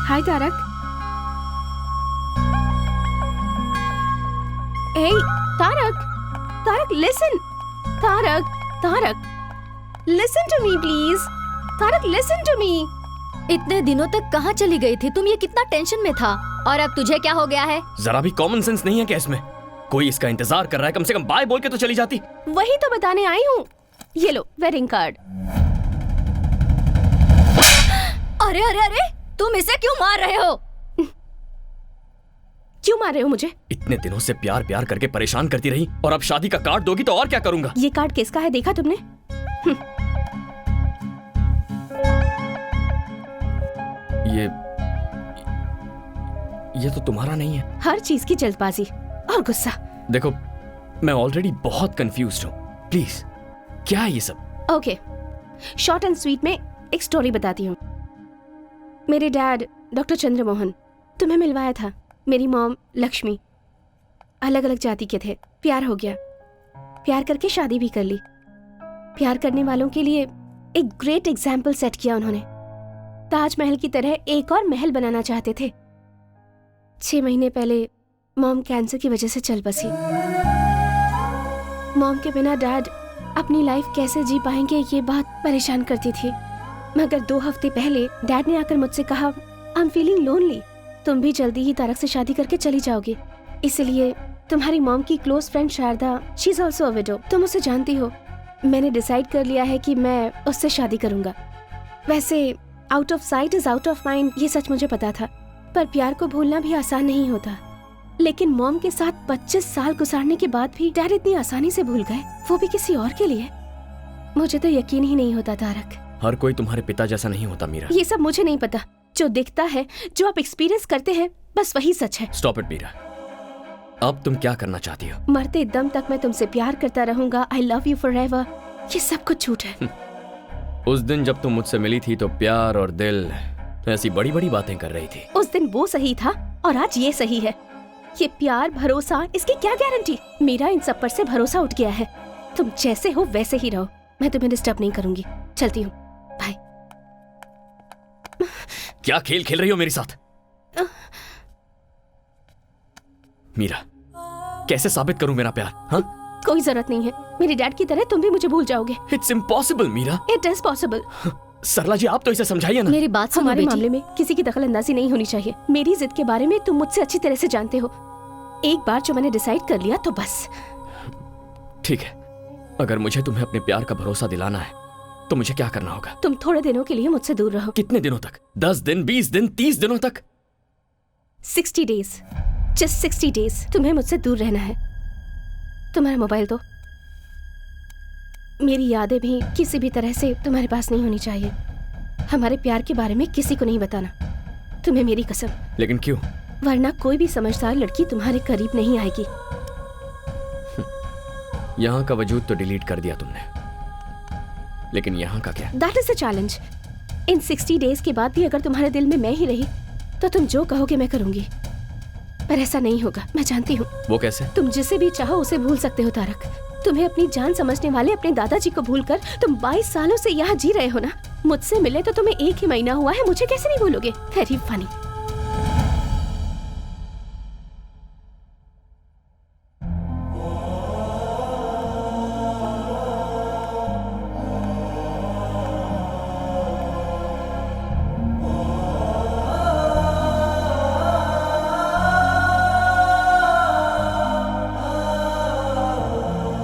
Hi Tarak. Hey Tarak, Tarak listen. Tarak listen to me please. Tarak listen to me. इतने दिनों तक कहाँ चली गई थी तुम? ये कितना टेंशन में था और अब तुझे क्या हो गया है? जरा भी कॉमन सेंस नहीं है क्या इसमें? कोई इसका इंतजार कर रहा है, कम से कम बाय बोल के तो चली जाती। वही तो बताने आई हूँ। ये लो वेडिंग कार्ड। अरे अरे अरे, तुम इसे क्यों मार रहे हो? क्यों मार रहे हो मुझे? इतने दिनों से प्यार प्यार करके परेशान करती रही और अब शादी का कार्ड दोगी तो और क्या करूंगा? ये कार्ड किसका है देखा तुमने? ये तो तुम्हारा नहीं है। हर चीज की जल्दबाजी और गुस्सा। देखो मैं ऑलरेडी बहुत कंफ्यूज्ड हूँ, प्लीज क्या है ये सब? ओके, शॉर्ट एंड स्वीट में एक स्टोरी बताती हूँ। मेरे डैड डॉक्टर चंद्रमोहन तुम्हें मिलवाया था। मेरी मॉम लक्ष्मी। अलग अलग जाति के थे। प्यार हो गया, प्यार करके शादी भी कर ली। प्यार करने वालों के लिए एक ग्रेट एग्जाम्पल सेट किया उन्होंने। ताजमहल की तरह एक और महल बनाना चाहते थे। 6 महीने पहले मॉम कैंसर की वजह से चल बसी। मॉम के बिना डैड अपनी लाइफ कैसे जी पाएंगे ये बात परेशान करती थी। मगर 2 हफ्ते पहले डैड ने आकर मुझसे कहा, आई एम फीलिंग लोनली, तुम भी जल्दी ही तारक से शादी करके चली जाओगी। इसलिए तुम्हारी मॉम की close friend Sharda, she is also a widow, तुम उसे जानती हो। मैंने डिसाइड कर लिया है कि मैं उससे शादी करूंगा। वैसे out of site is out of mind, ये सच मुझे पता था, पर प्यार को भूलना भी आसान नहीं होता। लेकिन मॉम के साथ 25 साल गुजारने के बाद भी डैड इतनी आसानी से भूल गए, वो भी किसी और के लिए। मुझे तो यकीन ही नहीं होता तारक। हर कोई तुम्हारे पिता जैसा नहीं होता मीरा। ये सब मुझे नहीं पता। जो दिखता है, जो आप एक्सपीरियंस करते हैं, बस वही सच है। स्टॉप इट मीरा, अब तुम क्या करना चाहती हो? मरते दम तक मैं तुमसे प्यार करता रहूंगा, आई लव यू फॉरएवर, ये सब कुछ झूठ है। उस दिन जब तुम मुझसे मिली थी तो प्यार और दिल ऐसी बड़ी बड़ी बातें कर रही थी। उस दिन वो सही था और आज ये सही है। ये प्यार भरोसा, इसकी क्या गारंटी? मेरा इन सब पर से भरोसा उठ गया है। तुम जैसे हो वैसे ही रहो, मैं तुम्हें डिस्टर्ब नहीं करूंगी। चलती हूँ, बाय। क्या खेल खेल रही हो मेरे साथ? मीरा, कैसे साबित करूं मेरा प्यार? हाँ? कोई जरूरत नहीं है। मेरे डैड की तरह तुम भी मुझे भूल जाओगे। It's impossible Meera. It is possible. Sarla ji, आप तो इसे समझाइए ना। मेरी बात सुनो हमारे बेटी। मामले में किसी की दखल अंदाजी नहीं होनी चाहिए। मेरी जिद के बारे में तुम मुझसे अच्छी तरह से जानते हो। एक बार जो मैंने डिसाइड कर लिया तो बस। ठीक है, अगर मुझे तुम्हें अपने प्यार का भरोसा दिलाना है तो मुझे क्या करना होगा? तुम थोड़े दिनों के लिए मुझसे दूर रहो। कितने दिनों तक? 10 दिन, 20 दिन, 30 दिनों तक? 60 डेज, जस्ट 60 डेज तुम्हें मुझसे दूर रहना है। तुम्हारा मोबाइल दो। मेरी यादें भी किसी भी तरह से तुम्हारे पास नहीं होनी चाहिए। हमारे प्यार के बारे में किसी को नहीं बताना, तुम्हें मेरी कसम। लेकिन क्यों? वरना कोई भी समझदार लड़की तुम्हारे करीब नहीं आएगी। यहाँ का वजूद तो डिलीट कर दिया तुमने, लेकिन यहाँ का क्या? That is the challenge. In 60 days के बाद भी अगर तुम्हारे दिल में मैं ही रही तो तुम जो कहोगे मैं करूंगी। पर ऐसा नहीं होगा, मैं जानती हूँ। वो कैसे? तुम जिसे भी चाहो उसे भूल सकते हो तारक। तुम्हें अपनी जान समझने वाले अपने दादाजी को भूलकर तुम 22 सालों से यहाँ जी रहे हो ना। मुझसे मिले तो तुम्हें 1 ही महीना हुआ है, मुझे कैसे नहीं भूलोगे? Very funny.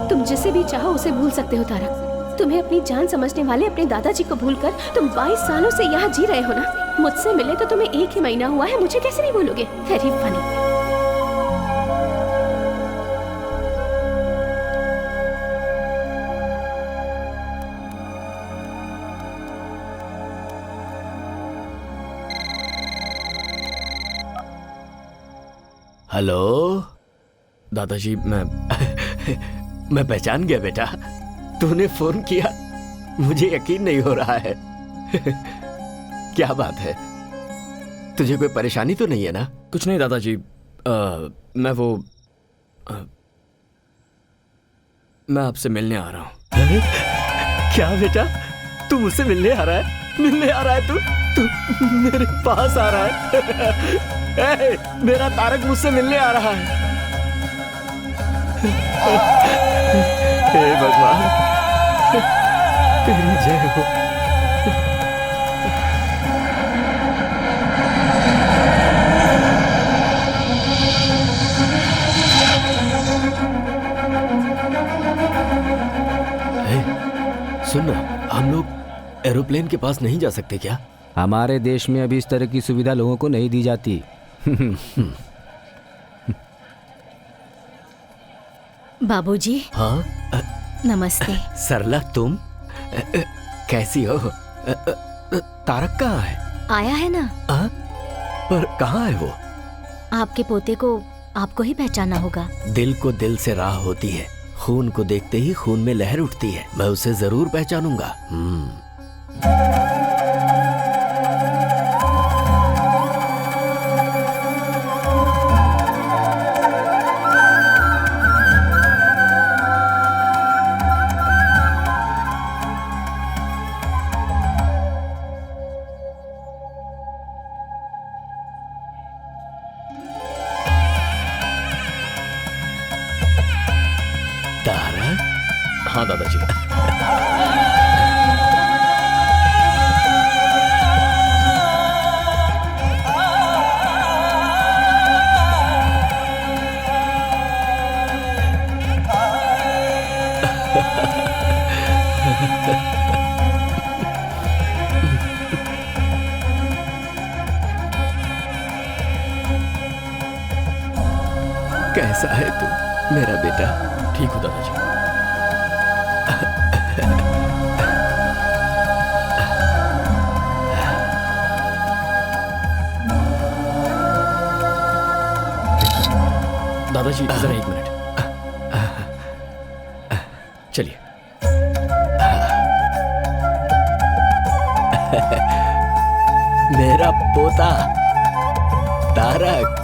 तुम जिसे भी चाहो उसे भूल सकते हो तारक। तुम्हें अपनी जान समझने वाले अपने दादाजी को भूलकर तुम 22 सालों से यहाँ जी रहे हो ना। मुझसे मिले तो तुम्हें 1 ही महीना हुआ है, मुझे कैसे नहीं भूलोगे? Very funny. हेलो दादाजी, मैं पहचान गया बेटा, तूने फोन किया, मुझे यकीन नहीं हो रहा है। क्या बात है, तुझे कोई परेशानी तो नहीं है ना? कुछ नहीं दादाजी, मैं आपसे मिलने आ रहा हूँ। क्या बेटा, तू मुझसे मिलने आ रहा है? मिलने आ रहा है तू मेरे पास आ रहा है। मेरा तारक मुझसे मिलने आ रहा है। हे भगवान, तेरी जय हो। सुन ना, हम लोग एरोप्लेन के पास नहीं जा सकते क्या? हमारे देश में अभी इस तरह की सुविधा लोगों को नहीं दी जाती। बाबूजी। हाँ नमस्ते। सरला, तुम कैसी हो? तारक कहाँ है? आया है ना। पर कहाँ है वो? आपके पोते को आपको ही पहचाना होगा। दिल को दिल से राह होती है, खून को देखते ही खून में लहर उठती है। मैं उसे जरूर पहचानूंगा। तारक? हाँ दादाजी। कैसा है तू मेरा बेटा? ठीक हो दादाजी। दादाजी जरा एक मिनट, चलिए। मेरा पोता तारक।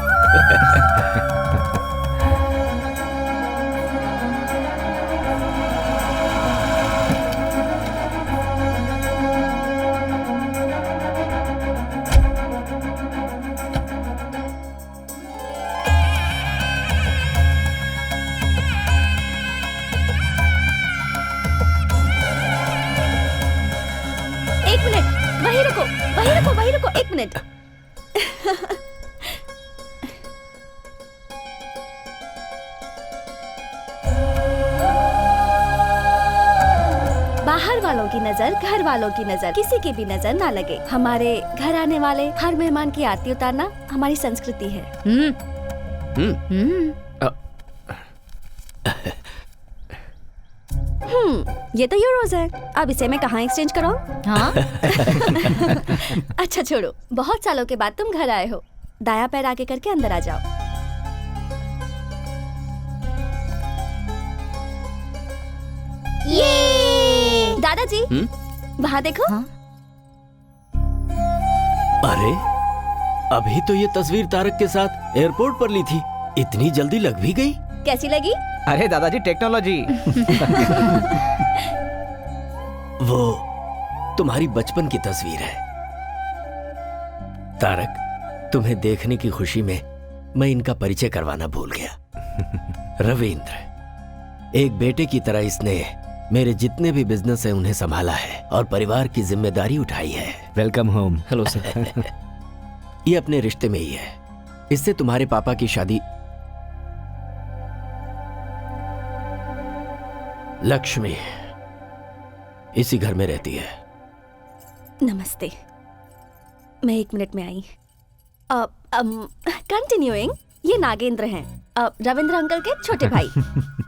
एक मिनट, वहीं रुको, वहीं रुको, वहीं रुको, एक मिनट। बाहर वालों की नजर, घर वालों की नजर, किसी की भी नजर ना लगे। हमारे घर आने वाले हर मेहमान की आरती उतारना हमारी संस्कृति है। ये तो यूरोज है। अब इसे मैं कहाँ एक्सचेंज कराऊं? हाँ। अच्छा छोड़ो, बहुत सालों के बाद तुम घर आए हो। दाया पैर आगे करके अंदर आ जाओ। ये दादाजी, वहाँ देखो। हाँ? अरे, अभी तो ये तस्वीर तारक के साथ एयरपोर्ट पर ली थी, इतनी जल्दी लग भी गई? कैसी लगी? अरे दादाजी, टेक्नोलॉजी। वो तुम्हारी बचपन की तस्वीर है तारक। तुम्हें देखने की खुशी में मैं इनका परिचय करवाना भूल गया। रविंद्र, एक बेटे की तरह इसने मेरे जितने भी बिजनेस है उन्हें संभाला है और परिवार की जिम्मेदारी उठाई है। Welcome home. Hello sir. ये अपने रिश्ते में ही है। इससे तुम्हारे पापा की शादी। लक्ष्मी इसी घर में रहती है। नमस्ते, मैं 1 मिनट में आई। कंटिन्यूइंग, ये नागेंद्र हैं, रविंद्र अंकल के छोटे भाई,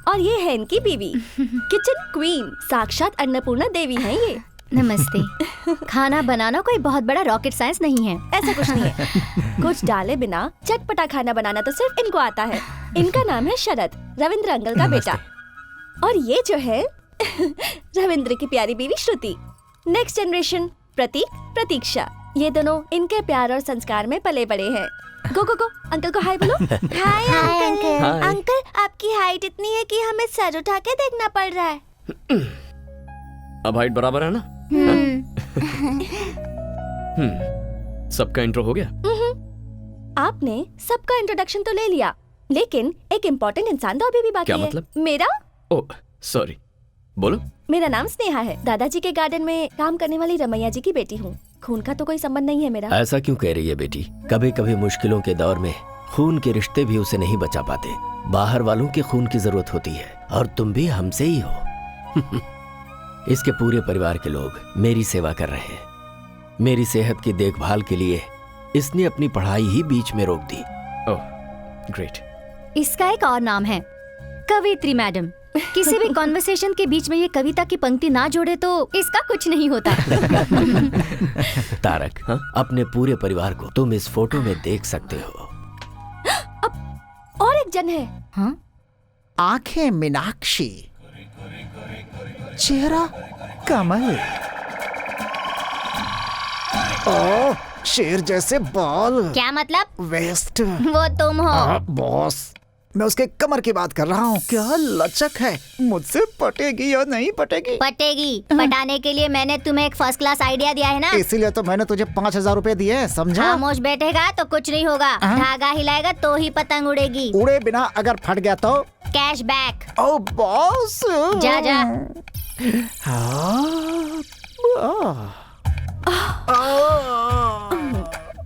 और ये है इनकी बीवी, किचन क्वीन, साक्षात अन्नपूर्णा देवी हैं ये। नमस्ते। खाना बनाना कोई बहुत बड़ा रॉकेट साइंस नहीं है। ऐसा कुछ नहीं है। कुछ डाले बिना चटपटा खाना बनाना तो सिर्फ इनको आता है। इनका नाम है शरद, रविंद्र अंकल का बेटा। और ये जो है रविंद्र की प्यारी बीवी श्रुति। नेक्स्ट जनरेशन प्रतीक, प्रतीक्षा। ये दोनों इनके प्यार और संस्कार में पले बड़े हैं। गो गो गो, अंकल को हाय बोलो। Hi uncle. हाय। अंकल, आपकी हाइट इतनी है कि हमें सर उठा के देखना पड़ रहा है। अब हाइट बराबर है ना? सबका इंट्रो हो गया? आपने सबका इंट्रोडक्शन तो ले लिया, लेकिन एक इम्पोर्टेंट इंसान तो अभी भी बाकी क्या है। मतलब? मेरा ओह सॉरी, बोलो। मेरा नाम स्नेहा है। दादाजी के गार्डन में काम करने वाली रमैया जी की बेटी हूँ। खून का तो कोई संबंध नहीं है मेरा। ऐसा क्यों कह रही है बेटी? कभी कभी मुश्किलों के दौर में खून के रिश्ते भी उसे नहीं बचा पाते। बाहर वालों के खून की जरूरत होती है, और तुम भी हमसे ही हो। इसके पूरे परिवार के लोग मेरी सेवा कर रहे हैं। मेरी सेहत की देखभाल के लिए इसने अपनी पढ़ाई ही बीच में रोक दी। Oh great. इसका एक और नाम है, कवित्री मैडम। किसी भी कॉन्वर्सेशन के बीच में ये कविता की पंक्ति ना जोड़े तो इसका कुछ नहीं होता। तारक, अपने पूरे परिवार को तुम इस फोटो में देख सकते हो। और एक जन है। हाँ? आंखें मीनाक्षी, चेहरा कमल, ओ शेर जैसे बाल, क्या मतलब? वेस्ट। वो तुम हो। बॉस, मैं उसके कमर की बात कर रहा हूँ। क्या लचक है, मुझसे पटेगी या नहीं पटेगी? पटेगी। पटाने के लिए मैंने तुम्हें एक फर्स्ट क्लास आइडिया दिया है ना। इसीलिए तो मैंने तुझे 5,000 रुपए दिए, समझा? खामोश बैठेगा तो कुछ नहीं होगा, धागा हिलाएगा तो ही पतंग उड़ेगी। उड़े बिना अगर फट गया तो? Cash back. ओ बॉस, जा जा।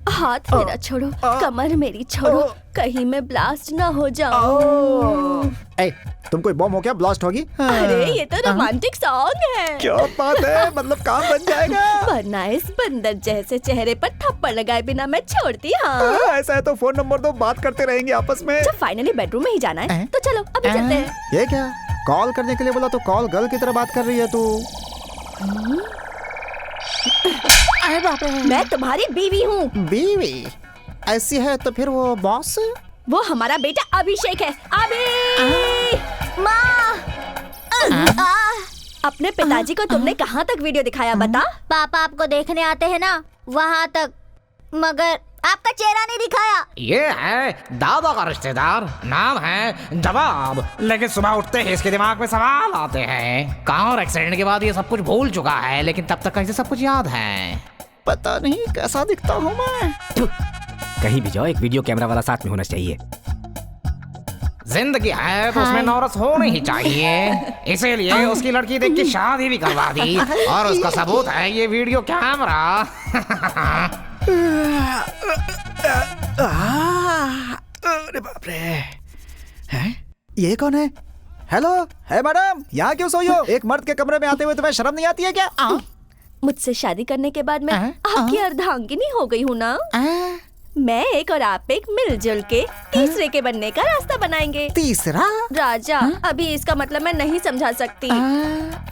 हाथ मेरा छोड़ो, कमर मेरी छोड़ो, कहीं मैं ब्लास्ट ना हो जाऊं। ए, तुम कोई बम हो क्या ब्लास्ट होगी? अरे ये तो रोमांटिक सॉन्ग है। क्या बात है, मतलब काम बन जाएगा। वरना इस बंदर जैसे चेहरे पर थप्पड़ लगाए बिना मैं छोड़ती। हाँ, ऐसा है तो फोन नंबर दो, बात करते रहेंगे आपस में। जब फाइनली बेडरूम में ही जाना है तो चलो अभी चलते हैं। ये क्या, कॉल करने के लिए बोला तो कॉल गर्ल की तरह बात कर रही है तू। अरे बाप रे। मैं तुम्हारी बीवी हूँ। बीवी ऐसी है तो फिर वो बॉस? वो हमारा बेटा अभिषेक है। अभी माँ, अपने पिताजी को तुमने कहाँ तक वीडियो दिखाया बता? पापा आपको देखने आते हैं ना, वहाँ तक, मगर आपका चेहरा नहीं दिखाया। ये है दादा का रिश्तेदार, नाम है जवाब। लेकिन सुबह उठते ही इसके दिमाग में सवाल आते हैं। कार एक्सीडेंट के बाद ये सब कुछ भूल चुका है, लेकिन तब तक इसे सब कुछ याद है। पता नहीं कैसा दिखता हूँ मैं। कहीं भी जाओ एक वीडियो कैमरा वाला साथ में होना चाहिए। जिंदगी है तो उसमें नौरस होनी ही चाहिए, इसीलिए उसकी लड़की देख के शादी भी करवा दी, और उसका सबूत है ये वीडियो कैमरा। अरे बाप रे, हैं? ये कौन है? हेलो, है मैडम, यहाँ क्यों सोई हो? एक मर्द के कमरे में आते हुए तुम्हें शर्म नहीं आती है क्या? मुझसे शादी करने के बाद मैं आपकी अर्धांगिनी हो गई हूँ ना। मैं एक और आप एक मिलजुल के तीसरे के बनने का रास्ता बनाएंगे। तीसरा? राजा, अभी इसका मतलब मैं नहीं समझा सकती।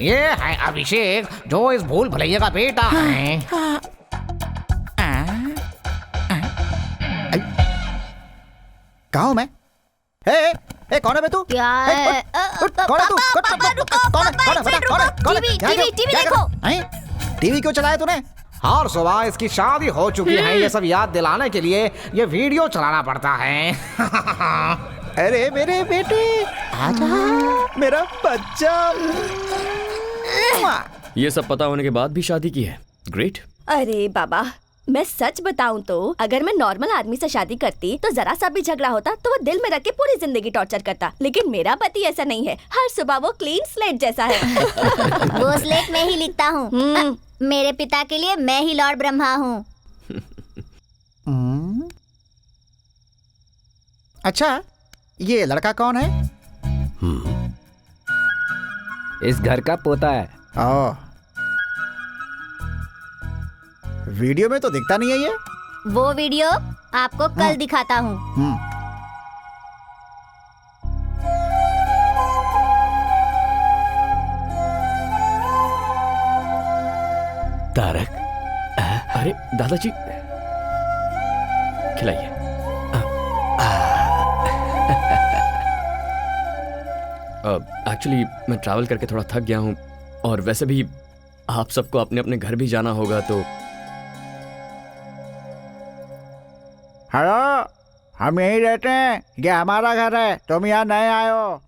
ये है अभिषेक, जो इस भूल भुलैया का बेटा है। कहाँ हूँ मैं? ए, कौन है बे तू? क्या है? कौन है तू? कौन है? टीवी देखो। टीवी क्यों चलाया तूने? हर सुबह इसकी शादी हो चुकी है, ये सब याद दिलाने के लिए ये वीडियो चलाना पड़ता है। अरे मेरे बेटे, आजा मेरा बच्चा। ये सब पता होने के बाद भी शादी की है। ग्रेट। अरे बाबा, मैं सच बताऊं तो अगर मैं नॉर्मल आदमी से शादी करती तो जरा सा भी झगड़ा होता तो वो दिल में रख के पूरी जिंदगी टॉर्चर करता, लेकिन मेरा पति ऐसा नहीं है। हर सुबह वो क्लीन स्लेट जैसा है। वो स्लेट में ही लिखता हूँ। मेरे पिता के लिए मैं ही लॉर्ड ब्रह्मा हूँ। अच्छा, ये लड़का कौन है? इस घर का पोता है। वीडियो में तो दिखता नहीं है ये। वो वीडियो आपको कल दिखाता हूँ। तारक, अरे दादाजी, खिलाइए। एक्चुअली मैं ट्रैवल करके थोड़ा थक गया हूँ, और वैसे भी आप सबको अपने अपने घर भी जाना होगा, तो हेलो, हम यहीं रहते हैं, ये हमारा घर है, तुम यहाँ नए आए हो।